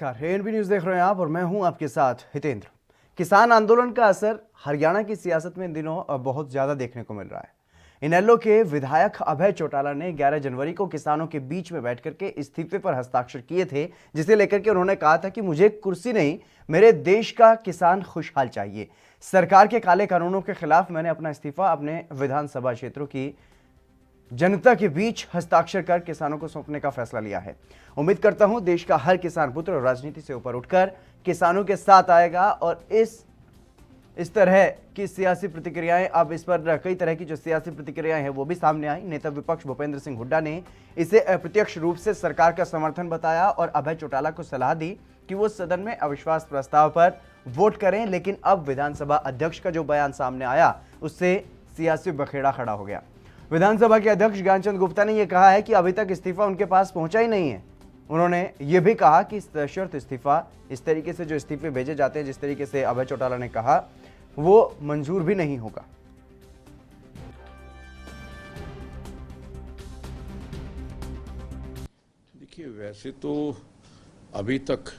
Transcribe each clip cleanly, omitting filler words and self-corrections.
नमस्कार, ANB news देख रहे हैं आप और मैं हूं आपके साथ हितेंद्र। किसान आंदोलन का असर हरियाणा की सियासत में इन दिनों बहुत ज्यादा देखने को मिल रहा है। इनेलो के विधायक अभय चौटाला ने 11 जनवरी को किसानों के बीच में बैठकर के इस्तीफे पर हस्ताक्षर किए थे, जिसे लेकर के उन्होंने कहा था कि मुझे कुर्सी नहीं, मेरे देश का किसान खुशहाल चाहिए। सरकार के काले कानूनों के खिलाफ मैंने अपना इस्तीफा अपने विधानसभा क्षेत्रों की जनता के बीच हस्ताक्षर कर किसानों को सौंपने का फैसला लिया है। उम्मीद करता हूं देश का हर किसान पुत्र राजनीति से ऊपर उठकर किसानों के साथ आएगा और इस तरह की सियासी प्रतिक्रियाएं, अब इस पर कई तरह की जो सियासी प्रतिक्रियाएं हैं वो भी सामने आई। नेता विपक्ष भूपेंद्र सिंह हुड्डा ने इसे अप्रत्यक्ष रूप से सरकार का समर्थन बताया और अभय चौटाला को सलाह दी कि वो सदन में अविश्वास प्रस्ताव पर वोट करें। लेकिन अब विधानसभा अध्यक्ष का जो बयान सामने आया उससे सियासी बखेड़ा खड़ा हो गया। विधानसभा के अध्यक्ष ज्ञानचंद गुप्ता ने यह कहा है कि अभी तक इस्तीफा उनके पास पहुंचा ही नहीं है। उन्होंने ये भी कहा कि सशर्त इस्तीफा, इस तरीके से जो इस्तीफे भेजे जाते हैं, जिस तरीके से अभय चौटाला ने कहा, वो मंजूर भी नहीं होगा। देखिए, वैसे तो अभी तक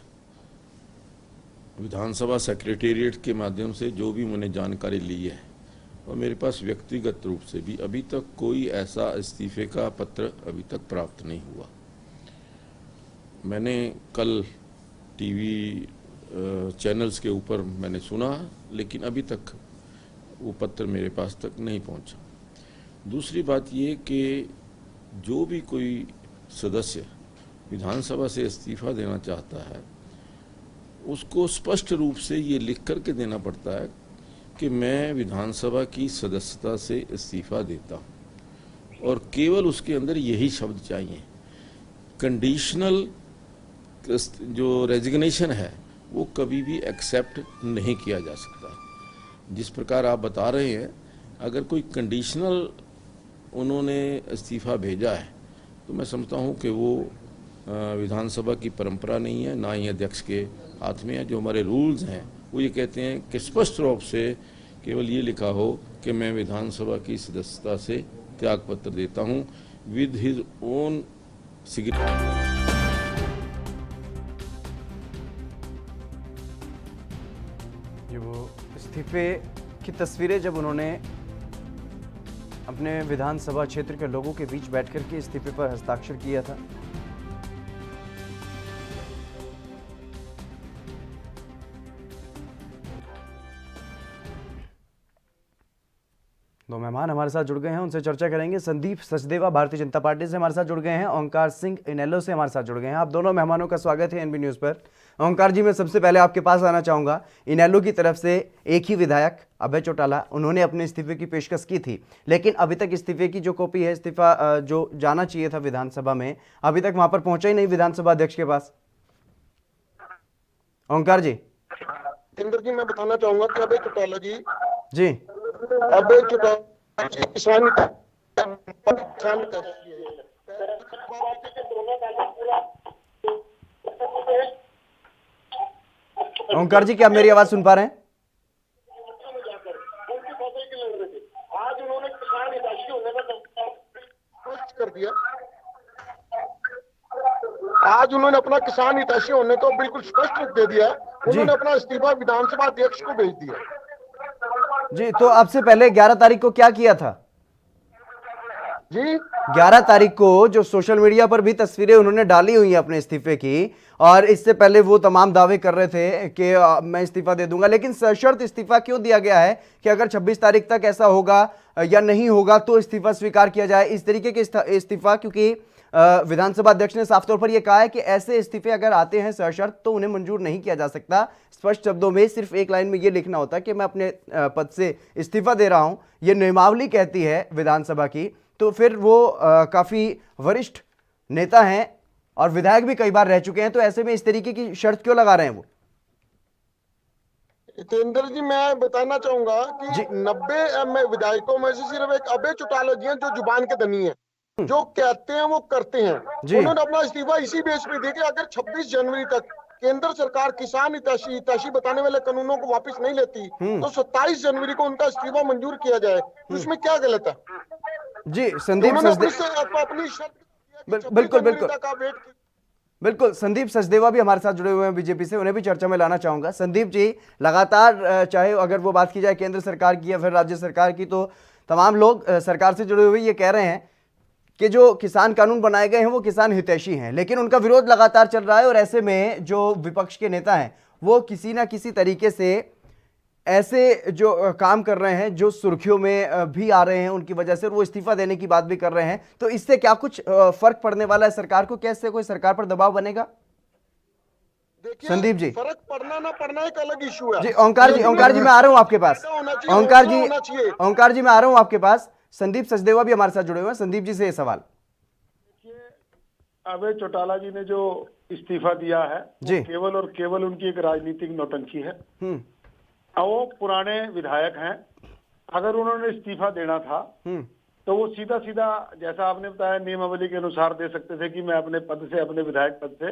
विधानसभा सेक्रेटेरिएट के माध्यम से जो भी मैंने जानकारी ली है और मेरे पास व्यक्तिगत रूप से भी अभी तक कोई ऐसा इस्तीफे का पत्र अभी तक प्राप्त नहीं हुआ। मैंने कल टीवी चैनल्स के ऊपर मैंने सुना, लेकिन अभी तक वो पत्र मेरे पास तक नहीं पहुंचा। दूसरी बात ये कि जो भी कोई सदस्य विधानसभा से इस्तीफा देना चाहता है उसको स्पष्ट रूप से ये लिख कर के देना पड़ता है कि मैं विधानसभा की सदस्यता से इस्तीफा देता हूं, और केवल उसके अंदर यही शब्द चाहिए। कंडीशनल जो रेजिग्नेशन है वो कभी भी एक्सेप्ट नहीं किया जा सकता। जिस प्रकार आप बता रहे हैं, अगर कोई कंडीशनल उन्होंने इस्तीफा भेजा है तो मैं समझता हूं कि वो विधानसभा की परंपरा नहीं है, ना ही अध्यक्ष के हाथ में है। जो हमारे रूल्स हैं वो ये कहते हैं कि स्पष्ट रूप से केवल ये लिखा हो कि मैं विधानसभा की सदस्यता से त्यागपत्र देता हूं विद हिज ओन सिग्नेचर। ये वो इस्तीफे की तस्वीरें जब उन्होंने अपने विधानसभा क्षेत्र के लोगों के बीच बैठकर के इस्तीफे पर हस्ताक्षर किया था। दो मेहमान हमारे साथ जुड़ गए हैं, उनसे चर्चा करेंगे। संदीप सचदेवा भारतीय जनता पार्टी से हमारे साथ जुड़ गए हैं, ओंकार सिंह इनेलो से हमारे साथ जुड़ गए हैं। आप दोनों मेहमानों का स्वागत है एएनबी न्यूज पर। ओंकार जी, मैं सबसे पहले आपके पास आना चाहूंगा। इनेलो की तरफ से एक ही विधायक अभय चौटाला, उन्होंने अपने इस्तीफे की पेशकश की थी, लेकिन अभी तक इस्तीफे की जो कॉपी है, इस्तीफा जो जाना चाहिए था विधानसभा में, अभी तक वहां पर पहुंचा ही नहीं विधानसभा अध्यक्ष के पास। ओंकार जी। इंद्र जी, मैं बताना चाहूंगा कि अभय चौटाला जी अभय चौटाला किसान ओंकार जी, क्या आप मेरी आवाज सुन पा रहे हैं? आज उन्होंने किसान हितैषी होने का स्पष्ट कर दिया। आज उन्होंने अपना किसान हितैषी होने को बिल्कुल स्पष्ट दे दिया। उन्होंने अपना इस्तीफा विधानसभा अध्यक्ष को भेज दिया। जी, तो आपसे पहले 11 तारीख को क्या किया था जी? 11 तारीख को जो सोशल मीडिया पर भी तस्वीरें उन्होंने डाली हुई हैं अपने इस्तीफे की, और इससे पहले वो तमाम दावे कर रहे थे कि मैं इस्तीफा दे दूंगा, लेकिन सशर्त इस्तीफा क्यों दिया गया है कि अगर 26 तारीख तक ऐसा होगा या नहीं होगा तो इस्तीफा स्वीकार किया जाए? इस तरीके के इस्तीफा, क्योंकि विधानसभा अध्यक्ष ने साफ तौर पर यह कहा है कि ऐसे इस्तीफे अगर आते हैं सशर्त तो उन्हें मंजूर नहीं किया जा सकता। स्पष्ट शब्दों में सिर्फ एक लाइन में यह लिखना होता है कि मैं अपने पद से इस्तीफा दे रहा हूं, यह नियमावली कहती है विधानसभा की। तो फिर वो काफी वरिष्ठ नेता हैं और विधायक भी कई बार रह चुके हैं, तो ऐसे में इस तरीके की शर्त क्यों लगा रहे हैं वो? जितेंद्र जी, मैं बताना चाहूंगा कि 90 विधायकों में से सिर्फ एक अभय चौटाला जी हैं जो जुबान के धनी है, जो कहते हैं वो करते हैं। उन्होंने अपना इस्तीफा इसी बेस पे दिया कि अगर 26 जनवरी तक केंद्र सरकार किसान हितैषी बताने वाले कानूनों को वापस नहीं लेती तो 27 जनवरी को उनका इस्तीफा मंजूर किया जाए। उसमें क्या गलत है? जी संदीप अपनी शर्त बिल्कुल बिल्कुल। बिल्कुल, संदीप सचदेवा भी हमारे साथ जुड़े हुए हैं बीजेपी से, उन्हें भी चर्चा में लाना चाहूंगा। संदीप जी, लगातार चाहे अगर वो बात की जाए केंद्र सरकार की या फिर राज्य सरकार की, तो तमाम लोग सरकार से जुड़े हुए ये कह रहे हैं कि जो किसान कानून बनाए गए हैं वो किसान हितैषी हैं, लेकिन उनका विरोध लगातार चल रहा है। और ऐसे में जो विपक्ष के नेता हैं वो किसी ना किसी तरीके से ऐसे जो काम कर रहे हैं जो सुर्खियों में भी आ रहे हैं उनकी वजह से, वो इस्तीफा देने की बात भी कर रहे हैं। तो इससे क्या कुछ फर्क पड़ने वाला है सरकार को? कैसे कोई सरकार पर दबाव बनेगा? देखिए, संदीप जी, फर्क पड़ना ना पड़ना एक अलग इशू है जी ओंकार जी मैं आ रहा हूं आपके पास। ओंकार जी मैं आ रहा हूं आपके पास। संदीप सचदेवा भी हमारे साथ जुड़े हुए हैं। संदीप जी से ये सवाल। अभय चौटाला जी ने जो इस्तीफा दिया है जी, केवल और केवल उनकी एक राजनीतिक नौटंकी है। वो पुराने विधायक हैं, अगर उन्होंने इस्तीफा देना था तो वो सीधा सीधा, जैसा आपने बताया, नियमावली के अनुसार दे सकते थे कि मैं अपने पद से, अपने विधायक पद से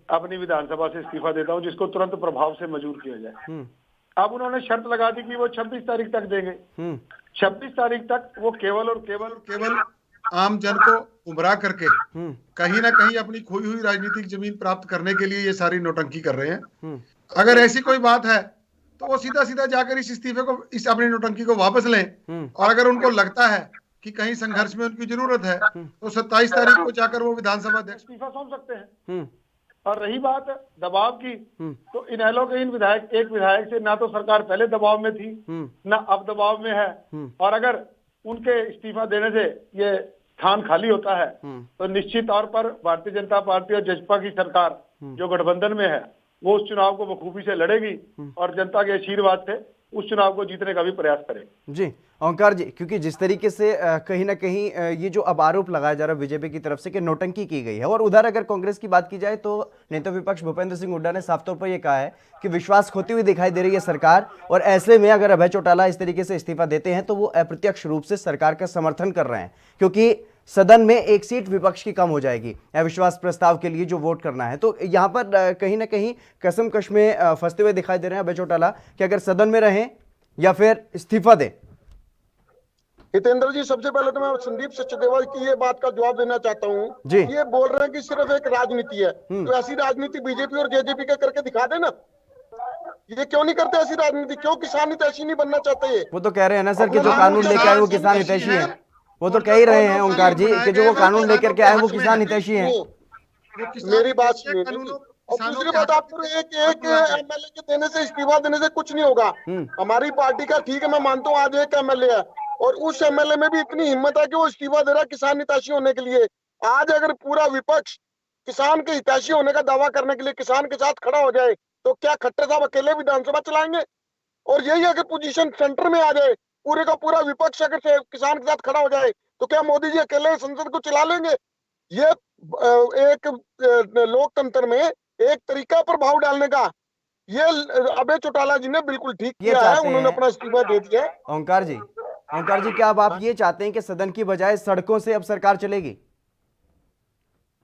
अपनी विधानसभा से इस्तीफा देता हूं, जिसको तुरंत प्रभाव से मंजूर किया जाए। अब उन्होंने शर्त लगा दी कि वो 26 तारीख तक देंगे। 26 तारीख तक वो केवल और केवल आम जन को गुमराह करके कहीं ना कहीं अपनी खोई हुई राजनीतिक जमीन प्राप्त करने के लिए ये सारी नौटंकी कर रहे हैं। अगर ऐसी कोई बात है तो वो सीधा सीधा जाकर इस इस्तीफे को, इस अपनी नौटंकी को वापस लें। और अगर उनको लगता है कि कहीं संघर्ष में उनकी जरूरत है तो 27 तारीख को जाकर वो विधानसभा अध्यक्ष इस्तीफा सौंप सकते हैं। और रही बात दबाव की, तो इनेलो के एक विधायक से ना तो सरकार पहले दबाव में थी ना अब दबाव में है। और अगर उनके इस्तीफा देने से ये स्थान खाली होता है तो निश्चित तौर पर भारतीय जनता पार्टी और जसपा की सरकार जो गठबंधन में है वो उस चुनाव को बखूबी से लड़ेगी और जनता के आशीर्वाद से उस चुनाव को जीतने का भी प्रयास करेगी। जी ओंकार जी, क्योंकि जिस तरीके से कहीं ना कहीं ये जो अब आरोप लगाया जा रहा है बीजेपी की तरफ से कि नौटंकी की गई है, और उधर अगर कांग्रेस की बात की जाए तो नेता विपक्ष भूपेंद्र सिंह हुड्डा ने साफ तौर पर यह कहा है कि विश्वास खोती हुई दिखाई दे रही है सरकार, और ऐसे में अगर अभय चौटाला इस तरीके से इस्तीफा देते हैं तो वो अप्रत्यक्ष रूप से सरकार का समर्थन कर रहे हैं, क्योंकि सदन में एक सीट विपक्ष की कम हो जाएगी अविश्वास प्रस्ताव के लिए जो वोट करना है। तो यहाँ पर कहीं ना कहीं कसमकश में फंसते हुए दिखाई दे रहे हैं अभय चौटाला कि अगर सदन में रहें या फिर इस्तीफा दें। हितेंद्र जी, सबसे पहले तो मैं संदीप सचदेवा की ये बात का जवाब देना चाहता हूँ। जी, ये बोल रहे हैं कि सिर्फ एक राजनीति है, तो ऐसी राजनीति बीजेपी और जेजेपी का करके दिखा देना। ये क्यों नहीं करते ऐसी राजनीति? क्यों किसान हितैषी नहीं बनना चाहते? ये वो तो कह रहे हैं ना सर कि जो कानून लेके आए वो किसान हितैषी है। वो तो कह ही रहे हैं ओंकार जी कि जो वो कानून लेकर के आए वो किसान हितैषी है। मेरी बात सुनिए। और दूसरी बात, आपको एक एमएलए के देने से, इस्तीफा देने से कुछ नहीं होगा। हमारी पार्टी का, ठीक है मैं मानता हूँ, आज एक एमएलए है और उस एमएलए में भी इतनी हिम्मत है कि वो इस्तीफा दे रहा है किसान हितैषी होने के लिए। आज अगर पूरा विपक्ष किसान के हितैषी होने का दावा करने के लिए किसान के साथ खड़ा हो जाए तो क्या खट्टर साहब अकेले विधानसभा चलाएंगे? और यही अगर पोजीशन सेंटर में आ जाए, पूरे का पूरा विपक्ष अगर किसान के साथ खड़ा हो जाए तो क्या मोदी जी अकेले संसद को चला लेंगे? ये एक लोकतंत्र में एक तरीका प्रभाव डालने का, ये अभय चौटाला जी ने बिल्कुल ठीक किया है। उन्होंने अपना इस्तीफा दे दिया। ओंकार जी, क्या अब आप ये चाहते हैं कि सदन की बजाय सड़कों से अब सरकार चलेगी?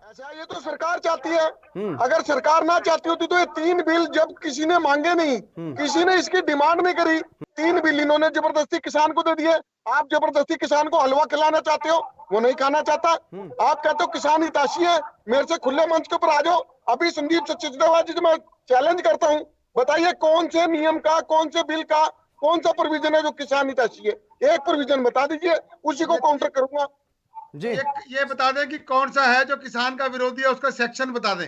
ऐसा ये तो सरकार चाहती है। अगर सरकार ना चाहती होती तो ये 3 बिल जब किसी ने मांगे नहीं, किसी ने इसकी डिमांड नहीं करी, 3 बिल इन्होंने जबरदस्ती किसान को दे दिए। आप जबरदस्ती किसान को हलवा खिलाना चाहते हो, वो नहीं खाना चाहता। आप कहते हो किसान हितैषी है, मेरे से खुले मंच के ऊपर आ जाओ। अभी संदीप सचदेवा जी से मैं चैलेंज करता हूँ, बताइए कौन से नियम का, कौन से बिल का, कौन सा प्रोविजन है जो किसान हितैषी है? एक प्रोविजन बता दीजिए, उसी को काउंटर करूंगा। जी, ये बता दें कि कौन सा है जो किसान का विरोधी है, उसका सेक्शन बता दें।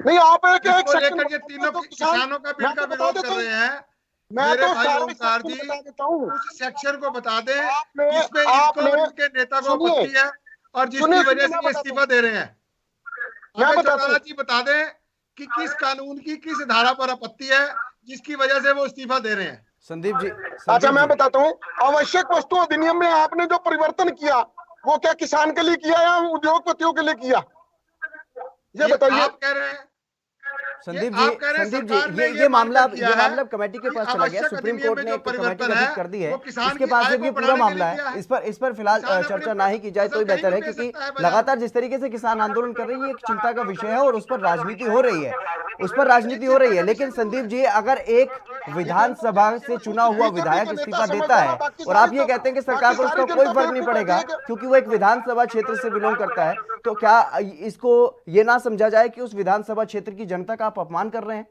नहीं, आप एक लेकर ये तीनों किसानों का बिल का विरोध कर रहे हैं। मैं तो ओंकार जी देता हूँ, उस सेक्शन को बता दें जिसमें इनको और इनके नेता को आपत्ति है और जिसकी वजह से ये इस्तीफा दे रहे हैं। अभय चौटाला जी बता दें कि किस कानून की किस धारा पर आपत्ति है जिसकी वजह से वो इस्तीफा दे रहे हैं। संदीप जी, अच्छा मैं बताता हूँ। आवश्यक वस्तु अधिनियम में आपने जो परिवर्तन किया वो क्या किसान के लिए किया या उद्योगपतियों के लिए किया? ये बताइए। आप कह रहे हैं संदीप आप कह रहे हैं जी, सरकार ने ये मामला किया है अब कमेटी के कि पास चला गया, आवश्यक सुप्रीम अधिनियम कोर्ट में ने जो एक कमेटी परिवर्तन गठित है, कर दी है। वो किसान इसके की पास आय जब को ये पूरा बढ़ाने के मामला लिए किया है, है। इस पर फिलहाल किसान अपनी चर्चा ना ही की जाए तो ही फसल बेहतर है, कहीं भी क्योंकि दे सकता है बाजार। लगातार जिस तरीके से किसान आंदोलन कर रही है, एक चिंता का विषय है और उस पर राजनीति हो रही है, उस पर राजनीति हो रही है। लेकिन संदीप जी, अगर एक विधानसभा से चुना हुआ विधायक इस्तीफा देता है और आप ये कहते हैं कि सरकार पर उसका कोई फर्क नहीं पड़ेगा क्योंकि वो एक विधानसभा क्षेत्र से बिलोंग करता है, तो क्या इसको ये ना समझा जाए कि उस विधानसभा क्षेत्र की जनता का आप अपमान कर रहे हैं?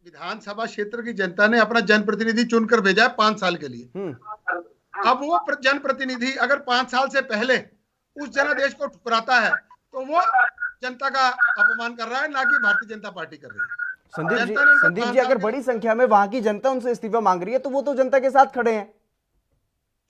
विधानसभा क्षेत्र की जनता ने अपना जनप्रतिनिधि चुनकर भेजा है 5 साल के लिए। अब वो जनप्रतिनिधि अगर 5 साल से पहले उस जनादेश को ठुकराता है तो वो जनता का अपमान कर रहा है, ना कि भारतीय जनता पार्टी कर रही है। संदीप जी, अगर बड़ी संख्या में वहां की जनता उनसे इस्तीफा मांग रही है तो वो तो जनता के साथ खड़े हैं।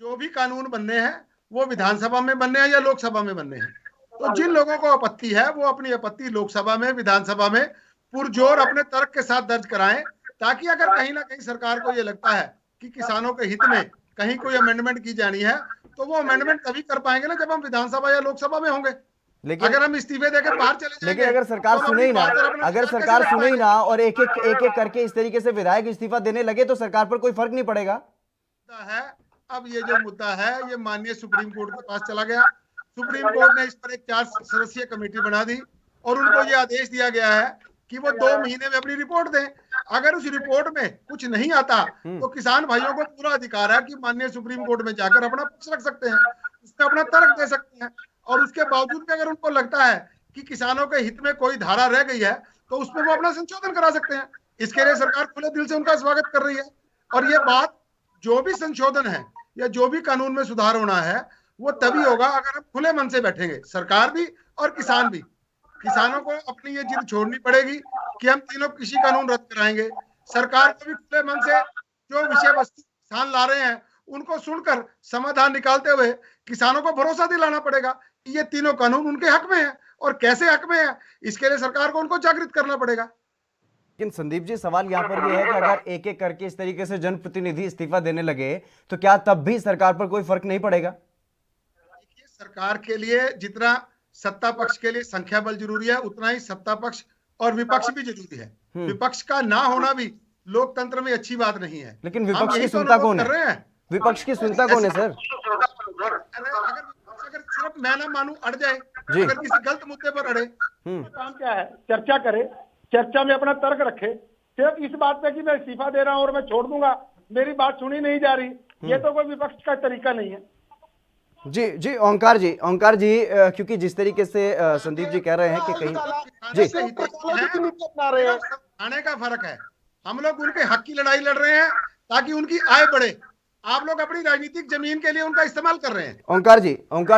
जो भी कानून बनने हैं वो विधानसभा में बनने हैं या लोकसभा में बनने हैं, तो जिन लोगों को आपत्ति है वो अपनी आपत्ति लोकसभा में, विधानसभा में पुरजोर अपने तर्क के साथ दर्ज कराएं, ताकि अगर कहीं ना कहीं सरकार को ये लगता है कि किसानों के हित में कहीं कोई अमेंडमेंट की जानी है तो वो अमेंडमेंट तभी कर पाएंगे ना जब हम विधानसभा या लोकसभा में होंगे। लेकिन अगर हम इस्तीफे देकर बाहर चले जाएंगे, लेकिन अगर सरकार तो सुने ही ना, अगर सरकार सुने ही ना और एक एक करके इस तरीके से विधायक इस्तीफा देने लगे तो सरकार पर कोई फर्क नहीं पड़ेगा। है अब ये जो मुद्दा है ये माननीय सुप्रीम कोर्ट के पास चला गया। सुप्रीम कोर्ट ने इस पर एक 4 सदस्यीय कमेटी बना दी और उनको ये आदेश दिया गया है कि वो 2 महीने में अपनी रिपोर्ट दें। अगर उस रिपोर्ट में कुछ नहीं आता तो किसान भाइयों को पूरा अधिकार है कि माननीय सुप्रीम कोर्ट में जाकर अपना पक्ष रख सकते हैं, उसमें अपना तर्क दे सकते हैं, और उसके बावजूद भी अगर उनको लगता है कि किसानों के हित में कोई धारा रह गई है तो उसमें वो अपना संशोधन करा सकते हैं। इसके लिए सरकार खुले दिल से उनका स्वागत कर रही है। और ये बात, जो भी संशोधन है या जो भी कानून में सुधार होना है वो तभी होगा अगर हम खुले मन से बैठेंगे, सरकार भी और किसान भी। किसानों को अपनी ये जिद छोड़नी पड़ेगी कि हम तीनों कृषि कानून रद्द कराएंगे। सरकार को भी खुले मन से जो विषय वस्तु किसान ला रहे हैं उनको सुनकर समाधान निकालते हुए किसानों को भरोसा दिलाना पड़ेगा कि ये तीनों कानून उनके हक में है, और कैसे हक में है इसके लिए सरकार को उनको जागृत करना पड़ेगा। लेकिन संदीप जी, सवाल यहाँ पर यह है कि अगर एक एक करके इस तरीके से जनप्रतिनिधि इस्तीफा देने लगे तो क्या तब भी सरकार पर कोई फर्क नहीं पड़ेगा? देखिए, सरकार के लिए जितना सत्ता पक्ष के लिए संख्या बल जरूरी है उतना ही सत्ता पक्ष और विपक्ष भी जरूरी है। विपक्ष का ना होना भी लोकतंत्र में अच्छी बात नहीं है। लेकिन विपक्ष की सुनता कौन है? विपक्ष की सुनता कौन है सर? अगर सिर्फ मैं ना मानूं अड़ जाए, अगर किसी गलत मुद्दे पर अड़े, काम क्या है? चर्चा करे, चर्चा में अपना तर्क रखे। सिर्फ इस बात पे कि मैं इस्तीफा दे रहा हूं और मैं छोड़ दूंगा, मेरी बात सुनी नहीं जा रही, ये तो कोई विपक्ष का तरीका नहीं है। जी ओंकार जी, क्योंकि जिस तरीके से संदीप जी कह रहे हैं कि कहीं आने का फर्क है, हम लोग उनके हक की लड़ाई लड़ रहे हैं ताकि उनकी आय बढ़े। आप लोग अपनी राजनीतिक जमीन के लिए उनका इस्तेमाल कर रहे हैं। ओंकार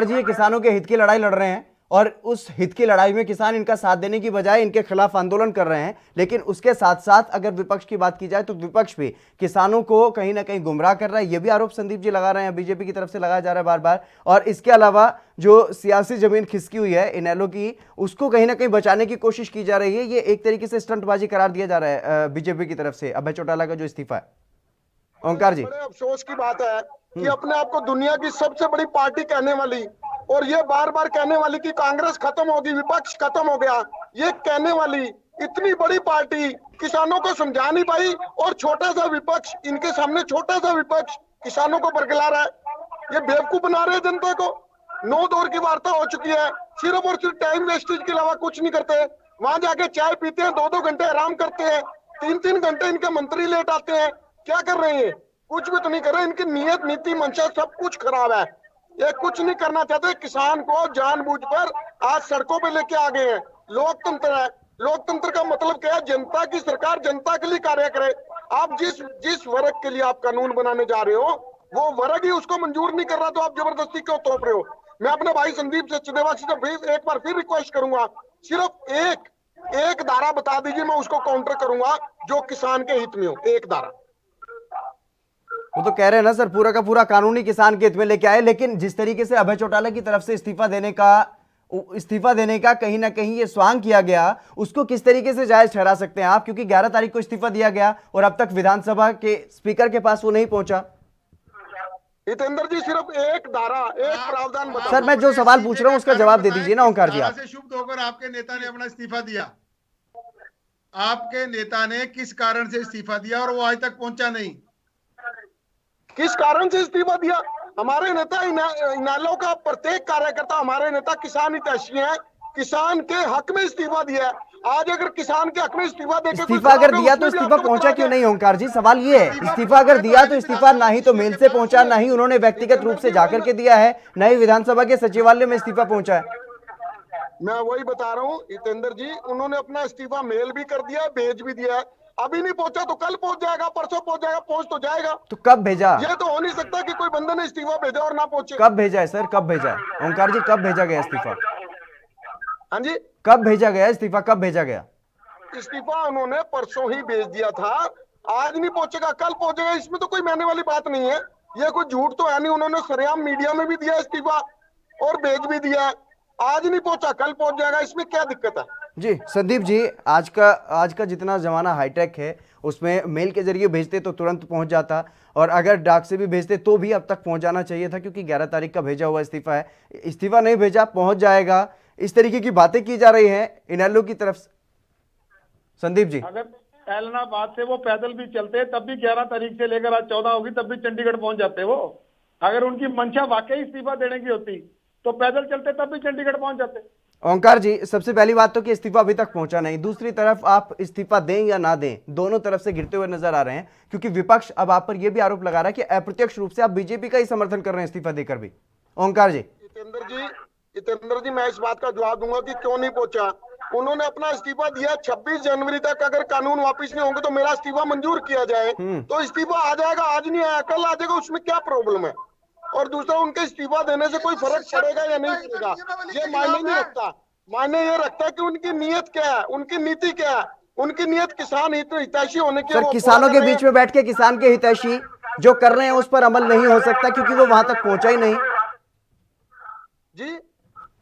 जी ये किसानों के हित की लड़ाई लड़ रहे हैं और उस हित की लड़ाई में किसान इनका साथ देने की बजाय इनके खिलाफ आंदोलन कर रहे हैं। लेकिन उसके साथ साथ अगर विपक्ष की बात की जाए तो विपक्ष भी किसानों को कहीं ना कहीं गुमराह कर रहा है। यह भी आरोप संदीप जी लगा रहे हैं, बीजेपी की तरफ से लगाया जा रहा है बार बार। और इसके अलावा जो सियासी जमीन खिसकी हुई है इनेलो की, उसको कहीं ना कहीं बचाने की कोशिश की जा रही है। ये एक तरीके से स्टंटबाजी करार दिया जा रहा है बीजेपी की तरफ से अभय चौटाला का जो इस्तीफा है। ओंकार जी, बड़े अफसोस की बात है कि अपने आप को दुनिया की सबसे बड़ी पार्टी कहने वाली और ये बार बार कहने वाली कि कांग्रेस खत्म होगी, विपक्ष खत्म हो गया, ये कहने वाली इतनी बड़ी पार्टी किसानों को समझा नहीं पाई, और छोटा सा विपक्ष, इनके सामने छोटा सा विपक्ष किसानों को बरगला रहा है। ये बेवकूफ बना रहे हैं जनता को। 9 दौर की वार्ता हो चुकी है, सिर्फ और सिर्फ टाइम वेस्टेज के अलावा कुछ नहीं करते। वहां जाके चाय पीते हैं, 2-2 घंटे आराम करते हैं, 3-3 घंटे इनके मंत्री लेट आते हैं। क्या कर रहे हैं? कुछ भी तो नहीं कर रहे। इनकी नीयत, नीति, मंशा सब कुछ खराब है। ये कुछ नहीं करना चाहते। किसान को जानबूझकर आज सड़कों पे लेके आ गए हैं। लोकतंत्र है, लोकतंत्र का मतलब क्या है? जनता की सरकार जनता के लिए कार्य करे। आप जिस वर्ग के लिए आप कानून बनाने जा रहे हो वो वर्ग ही उसको मंजूर नहीं कर रहा, तो आप जबरदस्ती क्यों थोप रहे हो? मैं अपने भाई संदीप सचदेवा से फिर एक बार फिर रिक्वेस्ट करूंगा, सिर्फ एक धारा बता दीजिए, मैं उसको काउंटर करूंगा जो किसान के हित में हो। एक धारा। वो तो कह रहे हैं ना सर, पूरा का पूरा कानूनी किसान के हित में लेके आए। लेकिन जिस तरीके से अभय चौटाला की तरफ से इस्तीफा देने का कहीं ना कहीं ये स्वांग किया गया, उसको किस तरीके से जायज ठहरा सकते हैं आप? क्योंकि 11 तारीख को इस्तीफा दिया गया और अब तक विधानसभा के स्पीकर के पास वो नहीं पहुंचा। हितेंद्र जी, सिर्फ एक धारा, एक प्रावधान बता। सर, मैं जो सवाल पूछ रहा हूं उसका जवाब दे दीजिए ना ओंकार जी। आप से शुभ होकर आपके नेता ने अपना इस्तीफा दिया, आपके नेता ने किस कारण से इस्तीफा दिया और वो आज तक पहुंचा नहीं? किस कारण से इस्तीफा दिया? हमारे नेता इनेलो का प्रत्येक कार्यकर्ता, हमारे नेता किसान हितैषी हैं, किसान के हक में इस्तीफा दिया है। आज अगर किसान के हक में इस्तीफा देके इस्तीफा अगर दिया तो इस्तीफा पहुंचा क्यों नहीं? ओंकार जी, सवाल ये है, इस्तीफा अगर दिया तो इस्तीफा ना ही तो मेल से पहुंचा, ना ही उन्होंने व्यक्तिगत रूप से जाकर के दिया है, ना ही विधानसभा के सचिवालय में इस्तीफा पहुंचा है। मैं वही बता रहा हूँ हितेंद्र जी, उन्होंने अपना इस्तीफा मेल भी कर दिया है, भेज भी दिया है। अभी नहीं पहुंचा तो कल पहुंच जाएगा, परसों पहुंच जाएगा, पहुंच तो जाएगा। तो कब भेजा? ये तो हो नहीं सकता कि कोई बंदे ने इस्तीफा भेजा और ना पहुंचे। कब भेजा है सर, कब भेजा है? ओंकार जी, कब भेजा गया इस्तीफा? हाँ जी, कब भेजा गया इस्तीफा, कब भेजा गया? इस्तीफा उन्होंने परसों ही भेज दिया था। आज नहीं पहुंचेगा, कल पहुंचेगा, इसमें तो कोई मानने वाली बात नहीं है। ये कोई झूठ तो है नहीं, उन्होंने सरेआम मीडिया में भी दिया इस्तीफा और भेज भी दिया। आज नहीं पहुंचा, कल पहुंच जाएगा, इसमें क्या दिक्कत है? जी संदीप जी, आज का जितना जमाना हाईटेक है, उसमें मेल के जरिए भेजते तो तुरंत पहुंच जाता, और अगर डाक से भी भेजते तो भी अब तक पहुंच जाना चाहिए था, क्योंकि 11 तारीख का भेजा हुआ इस्तीफा है। इस्तीफा नहीं भेजा, पहुंच जाएगा, इस तरीके की बातें की जा रही हैं इनेलो की तरफ से। संदीप जी, अगर एलनाबाद से वो पैदल भी चलते तब भी 11 तारीख से लेकर आज 14 होगी तब भी चंडीगढ़ पहुंच जाते वो। अगर उनकी मंशा वाकई इस्तीफा देने की होती तो पैदल चलते तब भी चंडीगढ़ पहुंच जाते। ओंकार जी, सबसे पहली बात तो कि इस्तीफा अभी तक पहुंचा नहीं, दूसरी तरफ आप इस्तीफा दें या ना दें, दोनों तरफ से गिरते हुए नजर आ रहे हैं, क्योंकि विपक्ष अब आप पर यह भी आरोप लगा रहा है कि अप्रत्यक्ष रूप से आप बीजेपी का ही समर्थन कर रहे हैं इस्तीफा देकर भी। ओंकार जी, जितेंद्र जी, मैं इस बात का जवाब दूंगा कि क्यों नहीं पहुंचा। उन्होंने अपना इस्तीफा दिया 26 जनवरी तक, अगर कानून वापिस नहीं होंगे तो मेरा इस्तीफा मंजूर किया जाए तो इस्तीफा आ जाएगा। आज नहीं आया, कल आ जाएगा, उसमें क्या प्रॉब्लम है? और दूसरा, उनके इस्तीफा देने से कोई फर्क पड़ेगा या नहीं पड़ेगा, ये मायने नहीं रखता। मायने ये रखता है कि उनकी नीयत क्या है, उनकी नीति क्या है। उनकी नीयत किसान हितैषी होने की। सर, किसानों के बीच में बैठ के किसान के हितैषी जो कर रहे हैं उस पर अमल नहीं हो सकता, क्योंकि वो वहां तक पहुंचा ही नहीं जी।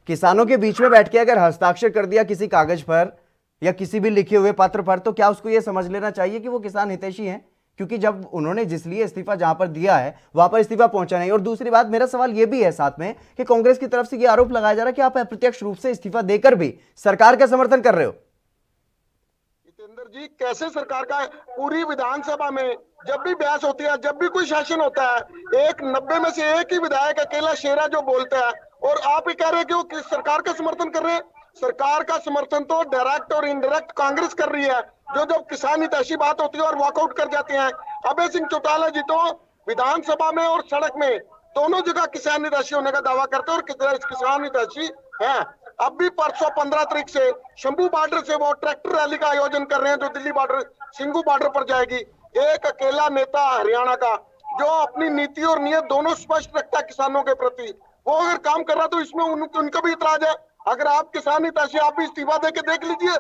किसानों के बीच में बैठ के अगर हस्ताक्षर कर दिया किसी कागज पर या किसी भी लिखे हुए पत्र पर, तो क्या उसको ये समझ लेना चाहिए कि वो किसान हितैषी हैं? क्योंकि जब उन्होंने जिस लिए इस्तीफा जहां पर दिया है वहां पर इस्तीफा पहुंचा नहीं। और दूसरी बात, मेरा सवाल यह भी है साथ में कि कांग्रेस की तरफ से यह आरोप लगाया जा रहा है कि आप अप्रत्यक्ष रूप से इस्तीफा देकर भी सरकार का समर्थन कर रहे हो। जितेंद्र जी, कैसे सरकार का? पूरी विधानसभा में जब भी बहस होती है, जब भी कोई शासन होता है, 90 में से एक ही विधायक अकेला शेरा जो बोलता है, और आप ही कह रहे हैं कि वो सरकार का समर्थन कर रहे हैं। सरकार का समर्थन तो डायरेक्ट और इनडायरेक्ट कांग्रेस कर रही है, जो जब किसान हितैषी बात होती है और वॉकआउट कर जाते हैं। अभय सिंह चौटाला जी तो विधानसभा में और सड़क में दोनों जगह किसान हितैषी होने का दावा करते हैं और किसान हितैषी है। अब भी परसों 15 तारीख से शंभू बॉर्डर से वो ट्रैक्टर रैली का आयोजन कर रहे हैं, जो दिल्ली बॉर्डर, सिंघू बॉर्डर पर जाएगी। एक अकेला नेता हरियाणा का जो अपनी नीति और नियत दोनों स्पष्ट रखता है किसानों के प्रति, वो अगर काम कर रहा तो इसमें उनका भी इतराज है। अगर आप किसान हितैषी, आप भी इस्तीफा देके देख लीजिए।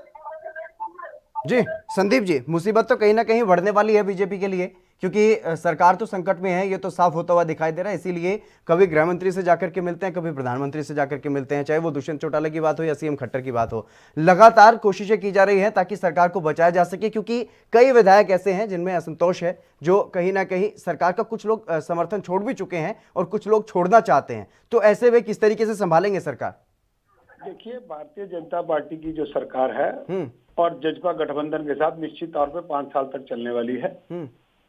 जी संदीप जी, मुसीबत तो कहीं ना कहीं बढ़ने वाली है बीजेपी के लिए, क्योंकि सरकार तो संकट में है, ये तो साफ होता हुआ दिखाई दे रहा है। इसीलिए कभी गृह मंत्री से जाकर के मिलते हैं, कभी प्रधानमंत्री से जाकर के मिलते हैं, चाहे वो दुष्यंत चौटाला की बात हो या सीएम खट्टर की बात हो। लगातार कोशिशें की जा रही है ताकि सरकार को बचाया जा सके, क्योंकि कई विधायक ऐसे हैं जिनमें असंतोष है, जो कहीं ना कहीं सरकार का कुछ लोग समर्थन छोड़ भी चुके हैं और कुछ लोग छोड़ना चाहते हैं। तो ऐसे में किस तरीके से संभालेंगे सरकार? देखिए, भारतीय जनता पार्टी की जो सरकार है और जजपा गठबंधन के साथ निश्चित तौर पे 5 साल तक चलने वाली है।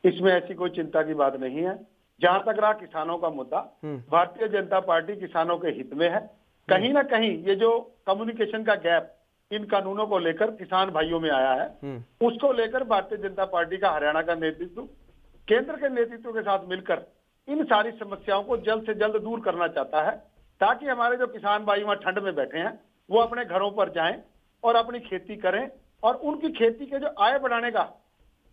इसमें ऐसी कोई चिंता की बात नहीं है। जहां तक रहा किसानों का मुद्दा, भारतीय जनता पार्टी किसानों के हित में है। कहीं ना कहीं ये जो कम्युनिकेशन का गैप इन कानूनों को लेकर किसान भाइयों में आया है, उसको लेकर भारतीय जनता पार्टी का हरियाणा का नेतृत्व केंद्र के नेतृत्व के साथ मिलकर इन सारी समस्याओं को जल्द से जल्द दूर करना चाहता है, ताकि हमारे जो किसान भाई वहां ठंड में बैठे हैं वो अपने घरों पर जाएं और अपनी खेती करें, और उनकी खेती के जो आय बढ़ाने का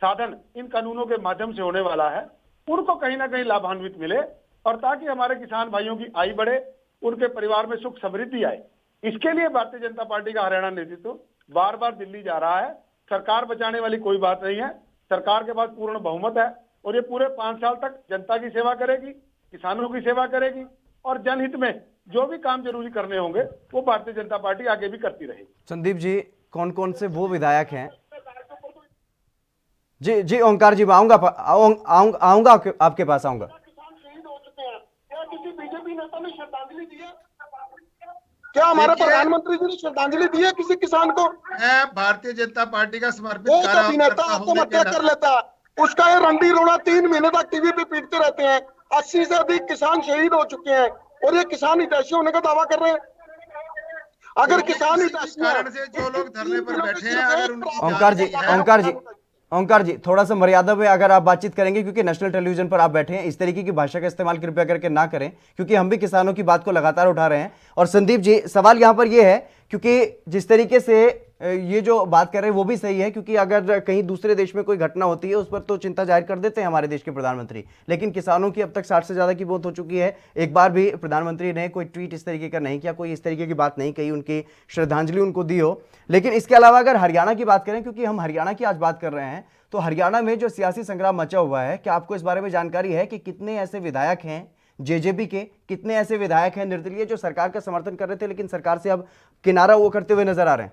साधन इन कानूनों के माध्यम से होने वाला है, उनको कहीं ना कहीं लाभान्वित मिले, और ताकि हमारे किसान भाइयों की आय बढ़े, उनके परिवार में सुख समृद्धि आए। इसके लिए भारतीय जनता पार्टी का हरियाणा नेतृत्व बार बार दिल्ली जा रहा है। सरकार बचाने वाली कोई बात नहीं है, सरकार के पास पूर्ण बहुमत है और ये पूरे 5 साल तक जनता की सेवा करेगी, किसानों की सेवा करेगी, और जनहित में जो भी काम जरूरी करने होंगे वो भारतीय जनता पार्टी आगे भी करती रहेगी। संदीप जी, कौन कौन से वो विधायक हैं? जी जी ओंकार जी, मैं आऊंगा आपके पास आऊंगा। किसान शहीद हो चुके हैं, क्या किसी बीजेपी नेता ने श्रद्धांजलि दी है? क्या हमारे देखिए, प्रधानमंत्री जी ने श्रद्धांजलि दी है किसी किसान को? मैं भारतीय जनता पार्टी का समर्पित एक कार्यकर्ता अभिनेता होने के आत्महत्या कर लेता है, उसका ये रंडी रोना 3 महीने तक टीवी पे पीटते रहते हैं। 80 से अधिक किसान शहीद हो चुके हैं और ये किसान हितैषी होने का दावा कर रहे हैं। अगर किसान किसी भी हितैषी कारण से जो लोग धरने पर बैठे हैं, अगर उनकी ओंकार जी, जान है, ओंकार जी, ओंकार जी, थोड़ा सा मर्यादा में अगर आप बातचीत करेंगे, क्योंकि नेशनल टेलीविजन पर आप बैठे हैं, इस तरीके की भाषा का इस्तेमाल कृपया करके ना करें, क्योंकि हम भी किसानों की बात को लगातार उठा रहे हैं। और संदीप जी, सवाल यहां पर यह है, क्योंकि जिस तरीके से ये जो बात कर रहे हैं वो भी सही है, क्योंकि अगर कहीं दूसरे देश में कोई घटना होती है उस पर तो चिंता जाहिर कर देते हैं हमारे देश के प्रधानमंत्री, लेकिन किसानों की अब तक 60 से ज्यादा की मौत हो चुकी है। एक बार भी प्रधानमंत्री ने कोई ट्वीट इस तरीके का नहीं किया, कोई इस तरीके की बात नहीं कही, उनकी श्रद्धांजलि उनको दी हो। लेकिन इसके अलावा अगर हरियाणा की बात करें, क्योंकि हम हरियाणा की आज बात कर रहे हैं, तो हरियाणा में जो सियासी संग्राम मचा हुआ है, क्या आपको इस बारे में जानकारी है कि कितने ऐसे विधायक हैं जेजेपी के, कितने ऐसे विधायक हैं निर्दलीय जो सरकार का समर्थन कर रहे थे लेकिन सरकार से अब किनारा वो करते हुए नजर आ रहे हैं?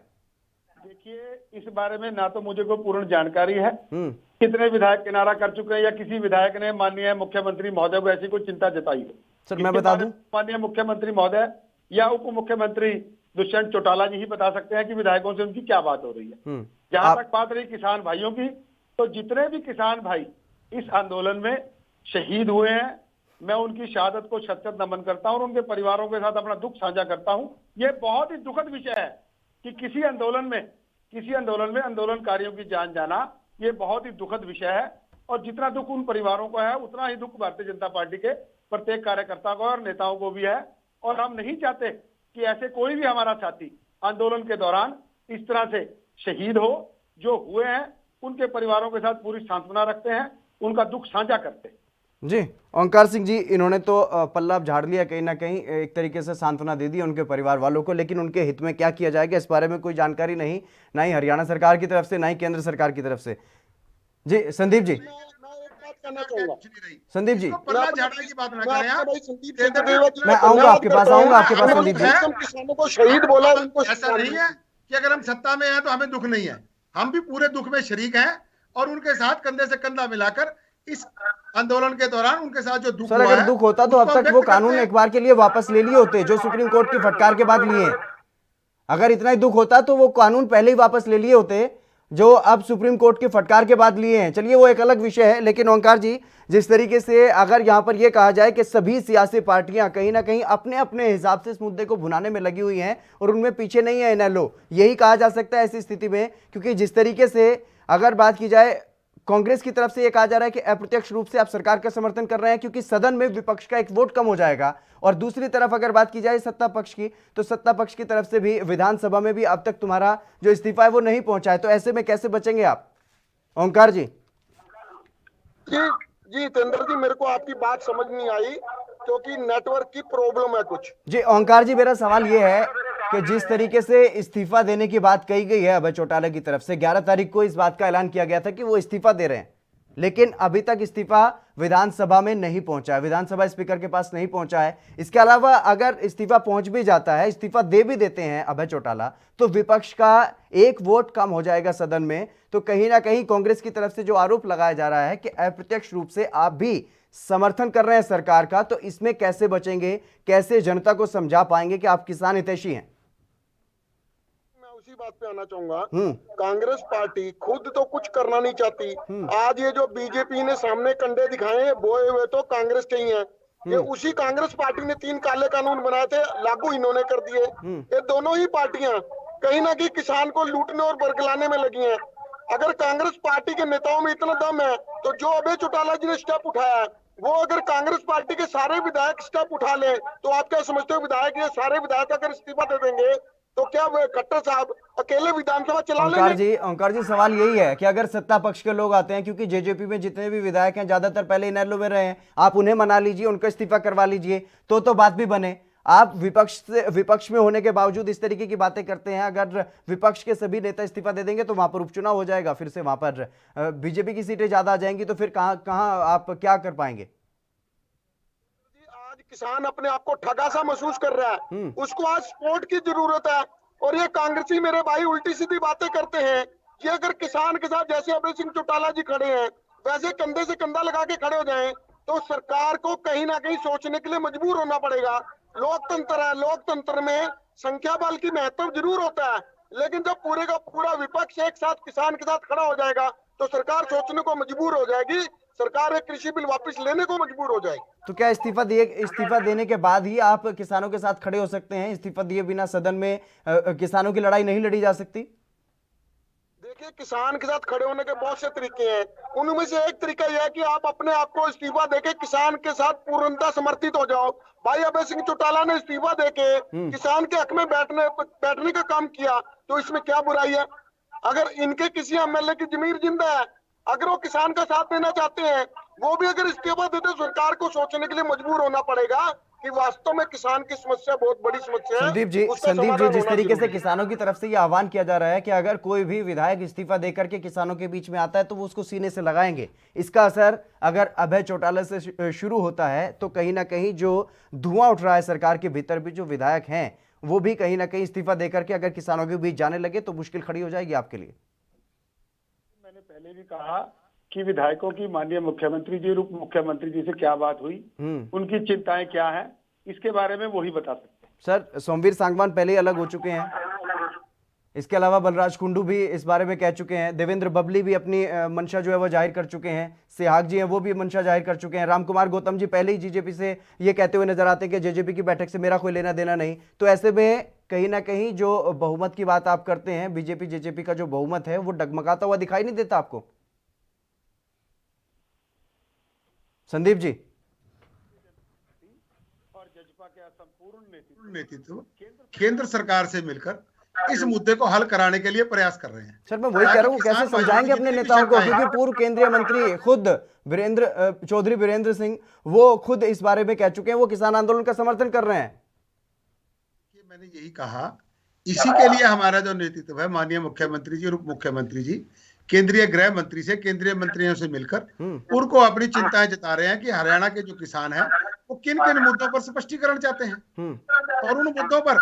देखिए, इस बारे में ना तो मुझे कोई पूर्ण जानकारी है कितने विधायक किनारा कर चुके हैं या किसी विधायक ने माननीय मुख्यमंत्री महोदय को ऐसी कोई चिंता जताई है। सर मैं बता दूं, माननीय मुख्यमंत्री महोदय या उप मुख्यमंत्री दुष्यंत चौटाला जी ही बता सकते हैं कि विधायकों से उनकी क्या बात हो रही है। जहां तक बात रही किसान भाइयों की, तो जितने भी किसान भाई इस आंदोलन में शहीद हुए हैं, मैं उनकी शहादत को शत-शत नमन करता हूं और उनके परिवारों के साथ अपना दुख साझा करता हूं। यह बहुत ही दुखद विषय है कि किसी आंदोलन में आंदोलनकारियों की जान जाना, ये बहुत ही दुखद विषय है। और जितना दुख उन परिवारों को है, उतना ही दुख भारतीय जनता पार्टी के प्रत्येक कार्यकर्ता को और नेताओं को भी है। और हम नहीं चाहते कि ऐसे कोई भी हमारा साथी आंदोलन के दौरान इस तरह से शहीद हो। जो हुए हैं उनके परिवारों के साथ पूरी सांत्वना रखते हैं, उनका दुख साझा करते हैं। जी, ओंकार सिंह जी, इन्होंने तो पल्ला झाड़ लिया, कहीं ना कहीं एक तरीके से सांत्वना दे दी उनके परिवार वालों को, लेकिन उनके हित में क्या किया जाएगा इस बारे में कोई जानकारी नहीं, ना ही हरियाणा सरकार की तरफ से, ना ही केंद्र सरकार की तरफ से। जी संदीप जी, मैं एक बात कहना चाहूंगा। संदीप जी, पल्ला झाड़ने की बात ना करें आप। मैं आऊंगा आपके पास, संदीप जी। किसानों को शहीद बोला, उनको ऐसा नहीं है कि अगर हम सत्ता में हैं तो हमें दुख नहीं है, हम भी पूरे दुख में शरीक हैं और उनके साथ कंधे से कंधा मिलाकर इस आंदोलन के दौरान उनके साथ जो दुख सर अगर दुख होता तो अब तक वो कानून एक बार के लिए वापस ले लिए होते जो सुप्रीम कोर्ट की फटकार के बाद लिए। अगर इतना ही दुख होता तो वो कानून पहले ही वापस ले लिए होते जो अब सुप्रीम कोर्ट की फटकार के बाद लिए हैं। चलिए वो एक अलग विषय है, लेकिन ओंकार जी, जिस तरीके से अगर यहां पर यह कहा जाए कि सभी सियासी पार्टियां कहीं ना कहीं अपने अपने हिसाब से इस मुद्दे को भुनाने में लगी हुई हैं और उनमें पीछे नहीं है इनेलो, यही कहा जा सकता है ऐसी स्थिति में। क्योंकि जिस तरीके से अगर बात की जाए कांग्रेस की तरफ से यह कहा जा रहा है कि अप्रत्यक्ष रूप से आप सरकार का समर्थन कर रहे हैं क्योंकि सदन में विपक्ष का एक वोट कम हो जाएगा, और दूसरी तरफ अगर बात की जाए सत्ता पक्ष की, तो सत्ता पक्ष की तरफ से भी विधानसभा में भी अब तक तुम्हारा जो इस्तीफा है वो नहीं पहुंचा है। तो ऐसे में कैसे बचेंगे आप, ओंकार जी? जी जितेंद्र जी, मेरे को आपकी बात समझ नहीं आई क्योंकि नेटवर्क की प्रॉब्लम है कुछ। जी ओंकार जी, मेरा सवाल यह है कि जिस तरीके से इस्तीफा देने की बात कही गई है अभय चौटाला की तरफ से, 11 तारीख को इस बात का ऐलान किया गया था कि वो इस्तीफा दे रहे हैं, लेकिन अभी तक इस्तीफा विधानसभा में नहीं पहुंचा है, विधानसभा स्पीकर के पास नहीं पहुंचा है। इसके अलावा अगर इस्तीफा पहुंच भी जाता है, इस्तीफा दे भी देते हैं अभय चौटाला, तो विपक्ष का एक वोट कम हो जाएगा सदन में। तो कहीं ना कहीं कांग्रेस की तरफ से जो आरोप लगाया जा रहा है कि अप्रत्यक्ष रूप से आप भी समर्थन कर रहे हैं सरकार का, तो इसमें कैसे बचेंगे, कैसे जनता को समझा पाएंगे कि आप किसान हितैषी हैं? उसी बात पे आना चाहूंगा। कांग्रेस पार्टी खुद तो कुछ करना नहीं चाहती। आज ये जो बीजेपी ने सामने कंडे दिखाए बोए हुए तो कांग्रेस के ही हैं। ये उसी कांग्रेस पार्टी ने 3 काले कानून बनाए थे, लागू इन्होंने कर दिए। ये दोनों ही पार्टियां कहीं ना कहीं किसान को लूटने और बरगलाने में लगी हैं। अगर कांग्रेस पार्टी के नेताओं में इतना दम है तो जो अभय चौटाला जी ने स्टेप उठाया है, वो अगर कांग्रेस पार्टी के सारे विधायक स्टेप उठा लें, तो आप क्या समझते हो विधायक, ये सारे विधायक अगर इस्तीफा दे देंगे तो क्या खट्टर साहब अकेले विधानसभा चला लेंगे? ओंकार जी, सवाल यही है कि अगर सत्ता पक्ष के लोग आते हैं, क्योंकि जेजेपी में जितने भी विधायक हैं ज्यादातर पहले इनेलो में रहे हैं, आप उन्हें मना लीजिए, उनका इस्तीफा करवा लीजिए, तो बात भी बने। आप विपक्ष में होने के बावजूद इस तरीके की बातें करते हैं। अगर विपक्ष के सभी नेता इस्तीफा दे देंगे तो वहां पर उपचुनाव हो जाएगा, फिर से वहां पर बीजेपी की सीटें ज्यादा आ जाएंगी, तो फिर कहां आप क्या कर पाएंगे? किसान अपने आप को ठगा सा महसूस कर रहा है, उसको आज सपोर्ट की जरूरत है। और ये कांग्रेसी मेरे भाई उल्टी सीधी बातें करते हैं। ये अगर किसान के साथ जैसे अभय सिंह चौटाला जी खड़े हैं वैसे कंधे से कंधा लगा के खड़े हो जाएं, तो सरकार को कहीं ना कहीं सोचने के लिए मजबूर होना पड़ेगा। लोकतंत्र है, लोकतंत्र में संख्या बल की महत्व जरूर होता है, लेकिन जब पूरे का पूरा विपक्ष एक साथ किसान के साथ खड़ा हो जाएगा तो सरकार सोचने को मजबूर हो जाएगी, सरकार एक कृषि बिल वापस लेने को मजबूर हो जाएगी। तो क्या इस्तीफा देने के बाद ही आप किसानों के साथ खड़े हो सकते हैं? इस्तीफा दिए बिना सदन में किसानों की लड़ाई नहीं लड़ी जा सकती? देखिए, किसान के साथ खड़े होने के बहुत से तरीके हैं, उनमें से एक तरीका यह है कि आप अपने आप को इस्तीफा देके किसान के साथ पूर्णतः समर्थित हो जाओ। भाई अभय सिंह चौटाला ने इस्तीफा देके किसान के हक में बैठने का काम किया, तो इसमें क्या बुराई है? अगर इनके किसी एमएलए की जमीर जिंदा है, अगर वो किसान का साथ देना चाहते हैं, वो भी अगर इस्तीफा देते, सरकार को सोचने के लिए मजबूर होना पड़ेगा कि वास्तव में किसान की समस्या बहुत बड़ी समस्या है। संदीप जी, जिस तरीके से किसानों की तरफ से ये आह्वान किया जा रहा है कि अगर कोई भी विधायक इस्तीफा देकर के किसानों के बीच में आता है तो वो उसको सीने से लगाएंगे, इसका असर अगर अभय चौटाला से शुरू होता है तो कहीं ना कहीं जो धुआं उठ रहा है सरकार के भीतर भी जो विधायक हैं वो भी कहीं ना कहीं इस्तीफा देकर के अगर किसानों के बीच जाने लगे तो मुश्किल खड़ी हो जाएगी आपके लिए। मैंने पहले भी कहा कि विधायकों की माननीय मुख्यमंत्री जी और उप मुख्यमंत्री जी से क्या बात हुई, उनकी चिंताएं क्या हैं, इसके बारे में वो ही बता सकते हैं। सर, सोमवीर सांगवान पहले ही अलग हो चुके हैं, इसके अलावा बलराज कुंडू भी इस बारे में कह चुके हैं, देवेंद्र बबली भी अपनी मंशा जो है वो जाहिर कर चुके हैं, सेहाग जी हैं वो भी मंशा जाहिर कर चुके हैं, रामकुमार गौतम जी पहले ही जीजेपी से ये कहते हुए नजर आते हैं कि जेजेपी की बैठक से मेरा कोई लेना देना नहीं। तो ऐसे में कहीं ना कहीं जो बहुमत की बात आप करते हैं, बीजेपी जेजेपी का जो बहुमत है वो डगमगाता हुआ दिखाई नहीं देता आपको? संदीप जी, और जजपा के संपूर्ण नेतृत्व केंद्र सरकार से मिलकर इस मुद्दे को हल कराने के लिए प्रयास कर रहे हैं। सर मैं वही कह रहा हूँ, कैसे समझाएंगे अपने नेताओं को, क्योंकि पूर्व केंद्रीय मंत्री खुद चौधरी वीरेंद्र सिंह वो खुद इस बारे में कह चुके हैं, वो किसान आंदोलन का समर्थन कर रहे हैं। मैंने यही कहा, इसी के लिए हमारा जो नेतृत्व है, माननीय मुख्यमंत्री जी और उप मुख्यमंत्री जी केंद्रीय गृह मंत्री से, केंद्रीय मंत्रियों से मिलकर उनको अपनी चिंताएं जता रहे हैं कि हरियाणा के जो किसान हैं वो किन किन मुद्दों पर स्पष्टीकरण चाहते हैं, और उन मुद्दों पर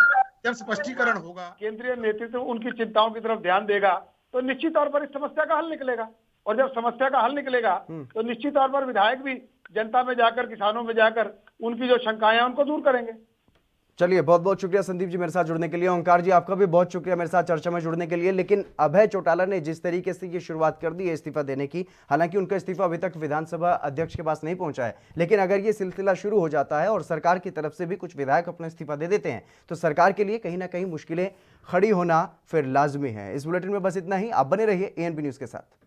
जब स्पष्टीकरण होगा, केंद्रीय नेतृत्व उनकी चिंताओं की तरफ ध्यान देगा तो निश्चित तौर पर इस समस्या का हल निकलेगा। और जब समस्या का हल निकलेगा तो निश्चित तौर पर विधायक भी जनता में जाकर, किसानों में जाकर उनकी जो शंकाएं हैं उनको दूर करेंगे। चलिए, बहुत बहुत शुक्रिया संदीप जी मेरे साथ जुड़ने के लिए। ओंकार जी, आपका भी बहुत शुक्रिया मेरे साथ चर्चा में जुड़ने के लिए। लेकिन अभय चौटाला ने जिस तरीके से ये शुरुआत कर दी है इस्तीफा देने की, हालांकि उनका इस्तीफा अभी तक विधानसभा अध्यक्ष के पास नहीं पहुंचा है, लेकिन अगर ये सिलसिला शुरू हो जाता है और सरकार की तरफ से भी कुछ विधायक अपना इस्तीफा दे देते हैं तो सरकार के लिए कहीं ना कहीं मुश्किलें खड़ी होना फिर लाजमी है। इस बुलेटिन में बस इतना ही। आप बने रहिए ANP न्यूज के साथ।